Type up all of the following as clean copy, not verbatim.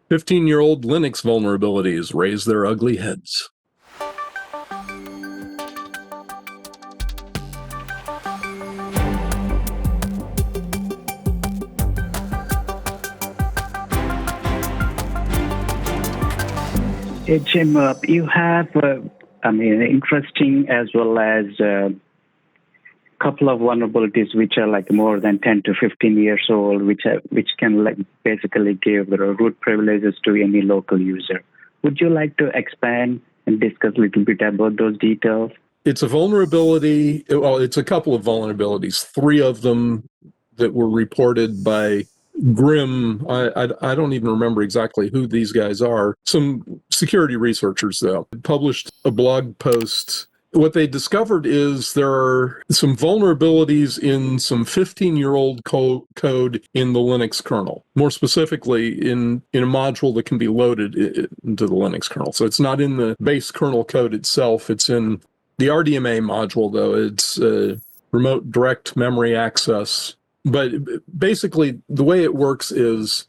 15-year-old Linux vulnerabilities raise their ugly heads. Hey, Jim, you have, interesting as well as a couple of vulnerabilities which are like more than 10 to 15 years old, which can like basically give the root privileges to any local user. Would you like to expand and discuss a little bit about those details? It's a vulnerability. Well, it's a couple of vulnerabilities. 3 of them that were reported by Grim. I don't even remember exactly who these guys are. Some security researchers, though, published a blog post. What they discovered is there are some vulnerabilities in some 15-year-old code in the Linux kernel, more specifically in a module that can be loaded into the Linux kernel. So it's not in the base kernel code itself. It's in the RDMA module, though. It's remote direct memory access. But basically, the way it works is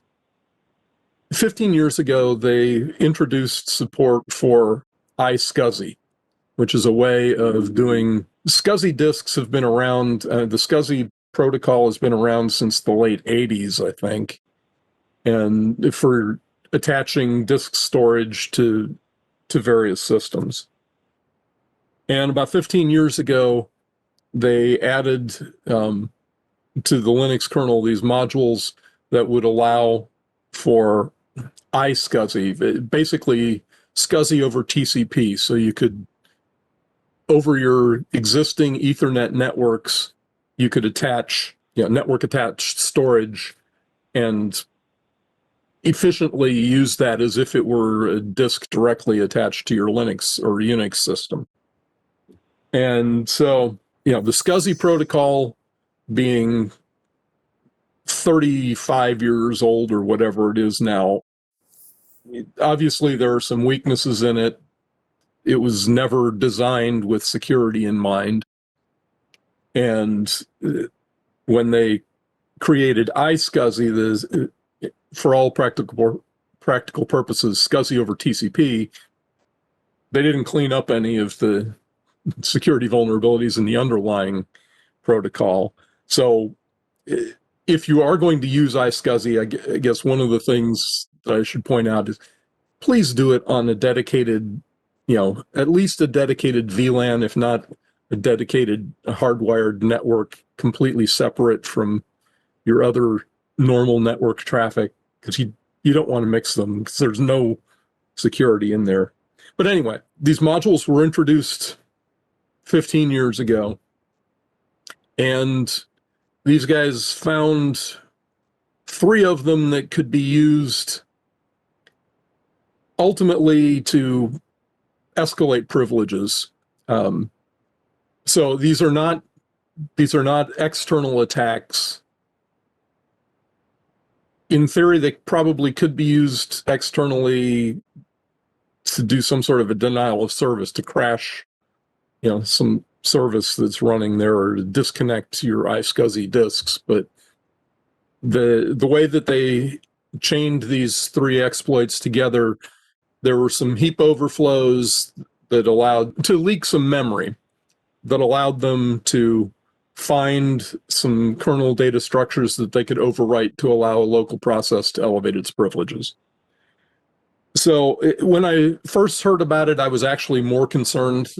15 years ago, they introduced support for iSCSI, which is a way of doing SCSI disks have been around. The SCSI protocol has been around since the late 80s, I think, and for attaching disk storage to various systems. And about 15 years ago, they added to the Linux kernel these modules that would allow for iSCSI, basically SCSI over TCP. So you could, over your existing Ethernet networks, you could attach network attached storage and efficiently use that as if it were a disk directly attached to your Linux or Unix system. And so, the SCSI protocol being 35 years old or whatever it is now, obviously there are some weaknesses in it. It was never designed with security in mind. And when they created iSCSI, for all practical purposes, SCSI over TCP, they didn't clean up any of the security vulnerabilities in the underlying protocol. So if you are going to use iSCSI, I guess one of the things that I should point out is please do it on a dedicated, at least a dedicated VLAN, if not a dedicated hardwired network completely separate from your other normal network traffic, because you don't want to mix them because there's no security in there. But anyway, these modules were introduced 15 years ago, and these guys found 3 of them that could be used ultimately to escalate privileges. So these are not external attacks. In theory, they probably could be used externally to do some sort of a denial of service, to crash some service that's running there, or to disconnect your iSCSI disks. But the way that they chained these 3 exploits together, there were some heap overflows that allowed to leak some memory, that allowed them to find some kernel data structures that they could overwrite to allow a local process to elevate its privileges. So when I first heard about it, I was actually more concerned.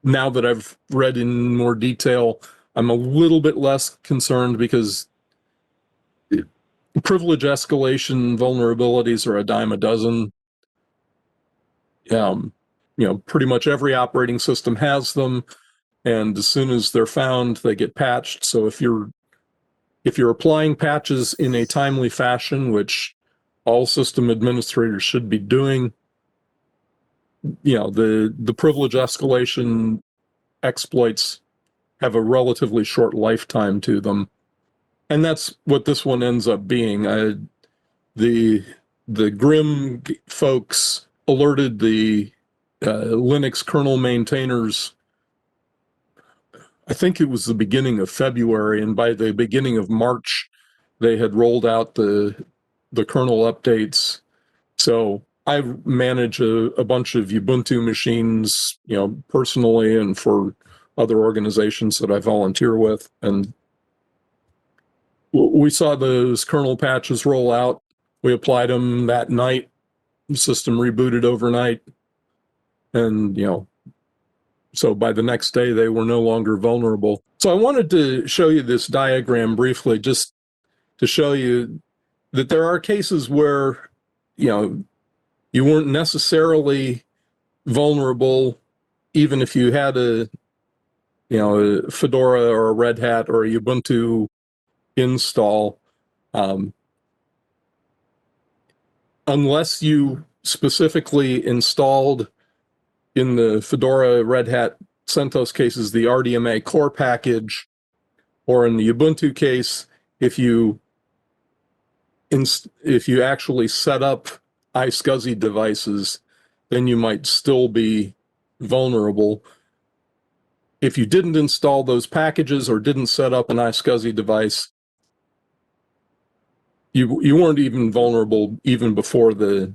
Now that I've read in more detail, I'm a little bit less concerned, because privilege escalation vulnerabilities are a dime a dozen. Pretty much every operating system has them, and as soon as they're found, they get patched. So if you're applying patches in a timely fashion, which all system administrators should be doing, the privilege escalation exploits have a relatively short lifetime to them. And that's what this one ends up being. The Grim folks alerted the Linux kernel maintainers, I think it was the beginning of February, and by the beginning of March, they had rolled out the kernel updates. So I manage a bunch of Ubuntu machines, personally and for other organizations that I volunteer with. And we saw those kernel patches roll out. We applied them that night. The system rebooted overnight. And, so by the next day, they were no longer vulnerable. So I wanted to show you this diagram briefly, just to show you that there are cases where, you weren't necessarily vulnerable, even if you had a Fedora or a Red Hat or a Ubuntu install, unless you specifically installed in the Fedora, Red Hat, CentOS cases, the RDMA core package, or in the Ubuntu case, if you actually set up iSCSI devices, then you might still be vulnerable. If you didn't install those packages or didn't set up an iSCSI device, you weren't even vulnerable even before the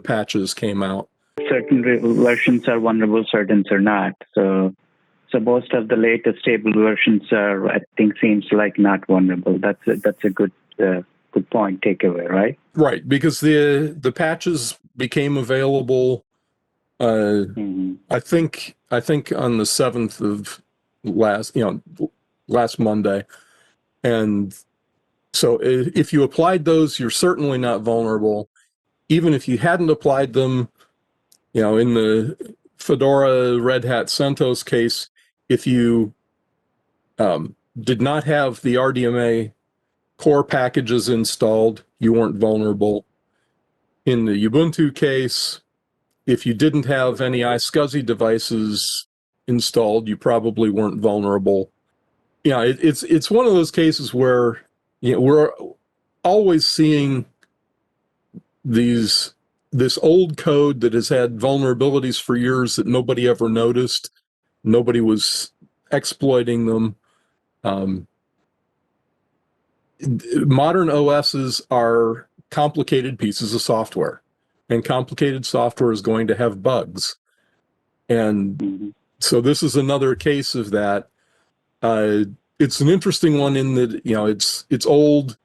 patches came out. Certain versions are vulnerable, certain are not. So most of the latest stable versions are, I think, seems like not vulnerable. That's a good point takeaway, right? Right, because the patches became available. I think on the 7th of last Monday, and so if you applied those, you're certainly not vulnerable. Even if you hadn't applied them, in the Fedora, Red Hat, CentOS case, if you did not have the RDMA core packages installed, you weren't vulnerable. In the Ubuntu case, if you didn't have any iSCSI devices installed, you probably weren't vulnerable. It's one of those cases where we're always seeing this old code that has had vulnerabilities for years that nobody ever noticed. Nobody was exploiting them. Modern OSs are complicated pieces of software, and complicated software is going to have bugs. And so this is another case of that. It's an interesting one in that, it's old.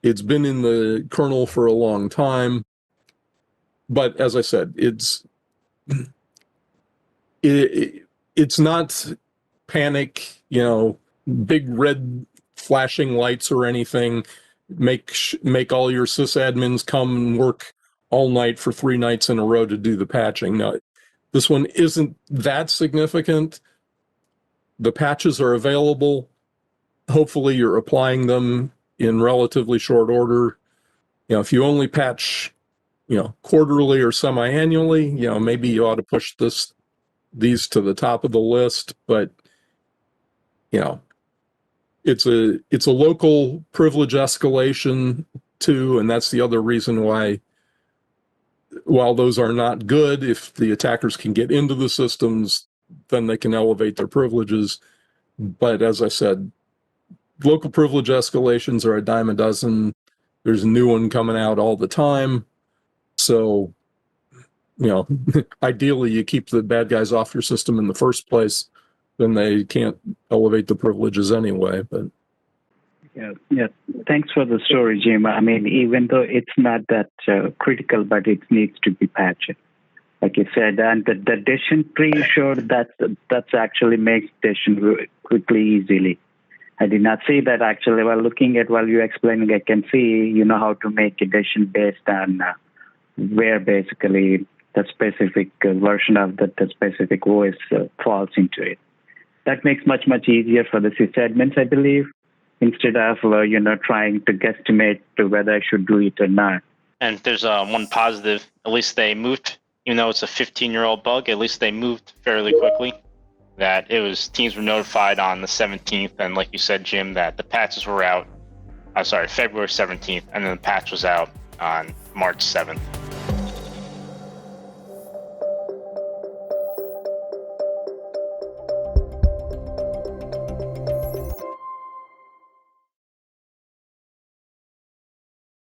It's been in the kernel for a long time. But as I said, it's not panic, big red flashing lights or anything. Make all your sysadmins come and work all night for 3 nights in a row to do the patching. No, this one isn't that significant. The patches are available. Hopefully you're applying them in relatively short order. If you only patch, quarterly or semi-annually, maybe you ought to push these to the top of the list, but it's a local privilege escalation too, and that's the other reason why, while those are not good, if the attackers can get into the systems, then they can elevate their privileges. But as I said, local privilege escalations are a dime a dozen. There's a new one coming out all the time. So, ideally you keep the bad guys off your system in the first place, then they can't elevate the privileges anyway. But yeah. Thanks for the story, Jim. I mean, even though it's not that critical, but it needs to be patched, like you said. And the decision tree showed that's actually makes decision quickly, easily. I did not see that actually. While you're explaining, I can see how to make a decision based on where basically the specific version of the specific OS falls into it. That makes much easier for the sysadmins, I believe, instead of trying to guesstimate to whether I should do it or not. And there's one positive. At least they moved, even though it's a 15-year-old bug. At least they moved fairly quickly. That teams were notified on the 17th, and like you said, Jim, that the patches were out. February 17th, and then the patch was out on March 7th.